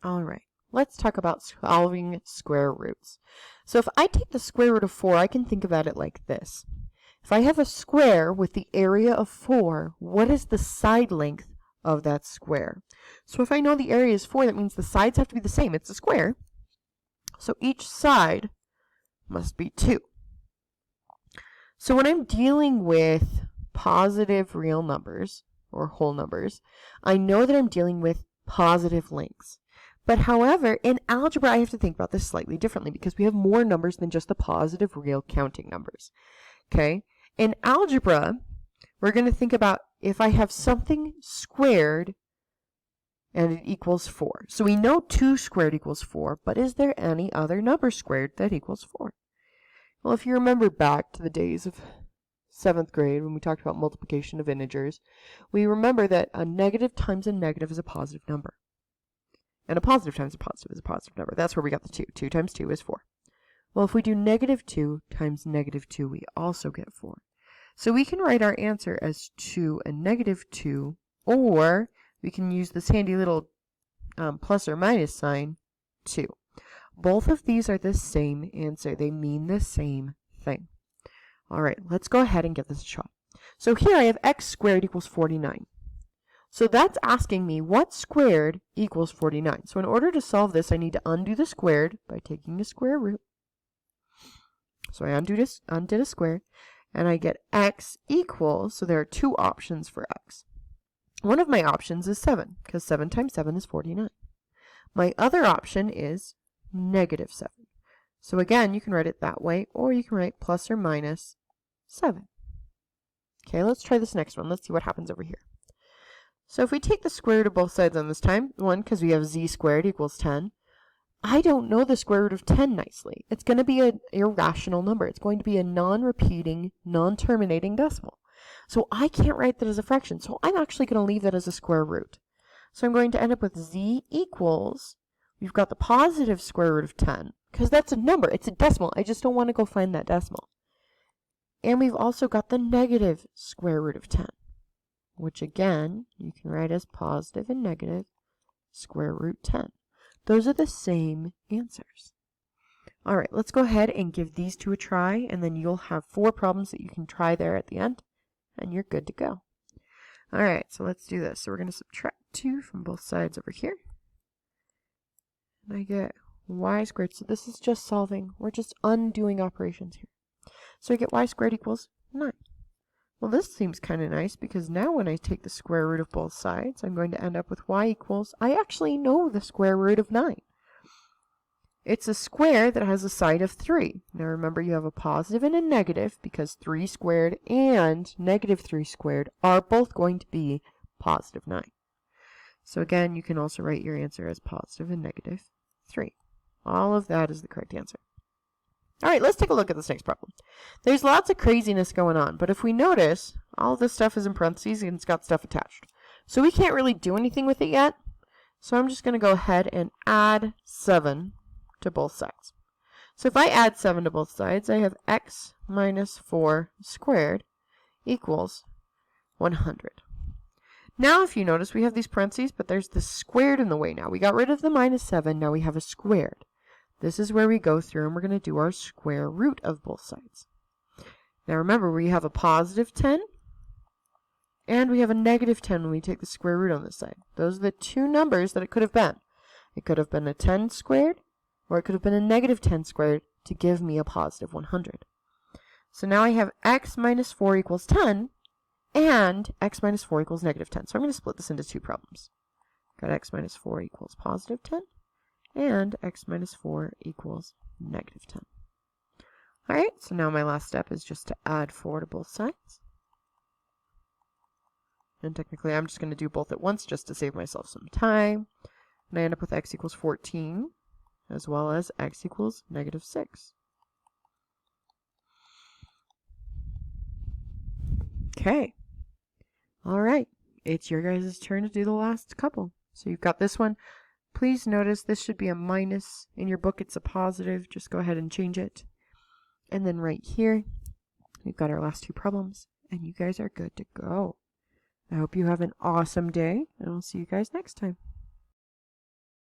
All right, let's talk about solving square roots. So if I take the square root of 4, I can think about it like this. If I have a square with the area of 4, what is the side length of that square? So if I know the area is 4, that means the sides have to be the same. It's a square. So each side must be 2. So when I'm dealing with positive real numbers, or whole numbers, I know that I'm dealing with positive lengths. But however, in algebra, I have to think about this slightly differently because we have more numbers than just the positive real counting numbers. Okay? In algebra, we're going to think about if I have something squared and it equals 4. So we know 2 squared equals 4, but is there any other number squared that equals 4? Well, if you remember back to the days of 7th grade when we talked about multiplication of integers, we remember that a negative times a negative is a positive number. And a positive times a positive is a positive number. That's where we got the 2. 2 times 2 is 4. Well, if we do negative 2 times negative 2, we also get 4. So we can write our answer as 2 and negative 2, or we can use this handy little plus or minus sign, 2. Both of these are the same answer. They mean the same thing. All right, let's go ahead and give this a shot. So here I have x squared equals 49. So that's asking me what squared equals 49. So in order to solve this, I need to undo the squared by taking a square root. So I undid a square, and I get x equals, so there are 2 options for x. One of my options is 7, because 7 times 7 is 49. My other option is negative 7. So again, you can write it that way, or you can write plus or minus 7. Okay, let's try this next one. Let's see what happens over here. So if we take the square root of both sides on this time, 1, because we have z squared equals 10, I don't know the square root of 10 nicely. It's going to be an irrational number. It's going to be a non-repeating, non-terminating decimal. So I can't write that as a fraction, so I'm actually going to leave that as a square root. So I'm going to end up with z equals, we've got the positive square root of 10, because that's a number, it's a decimal. I just don't want to go find that decimal. And we've also got the negative square root of 10, which again, you can write as positive and negative square root 10. Those are the same answers. All right, let's go ahead and give these 2 a try, and then you'll have 4 problems that you can try there at the end, and you're good to go. All right, so let's do this. So we're going to subtract 2 from both sides over here. And I get y squared. So this is just solving. We're just undoing operations here. So I get y squared equals 9. Well, this seems kind of nice because now when I take the square root of both sides, I'm going to end up with y equals, I actually know the square root of 9. It's a square that has a side of 3. Now remember, you have a positive and a negative because 3 squared and negative 3 squared are both going to be positive 9. So again, you can also write your answer as positive and negative 3. All of that is the correct answer. All right, let's take a look at this next problem. There's lots of craziness going on, but if we notice, all this stuff is in parentheses and it's got stuff attached. So we can't really do anything with it yet. So I'm just going to go ahead and add 7 to both sides. So if I add 7 to both sides, I have x minus 4 squared equals 100. Now if you notice, we have these parentheses, but there's this squared in the way now. We got rid of the minus 7, now we have a squared. This is where we go through and we're going to do our square root of both sides. Now remember, we have a positive 10 and we have a negative 10 when we take the square root on this side. Those are the 2 numbers that it could have been. It could have been a 10 squared or it could have been a negative 10 squared to give me a positive 100. So now I have x minus 4 equals 10 and x minus 4 equals negative 10. So I'm going to split this into 2 problems. Got x minus 4 equals positive 10. And x minus 4 equals negative 10. All right, so now my last step is just to add 4 to both sides. And technically, I'm just going to do both at once just to save myself some time. And I end up with x equals 14, as well as x equals negative 6. Okay. All right, it's your guys' turn to do the last couple. So you've got this one. Please notice this should be a minus. In your book, it's a positive. Just go ahead and change it. And then right here, we've got our last 2 problems, and you guys are good to go. I hope you have an awesome day, and I'll see you guys next time.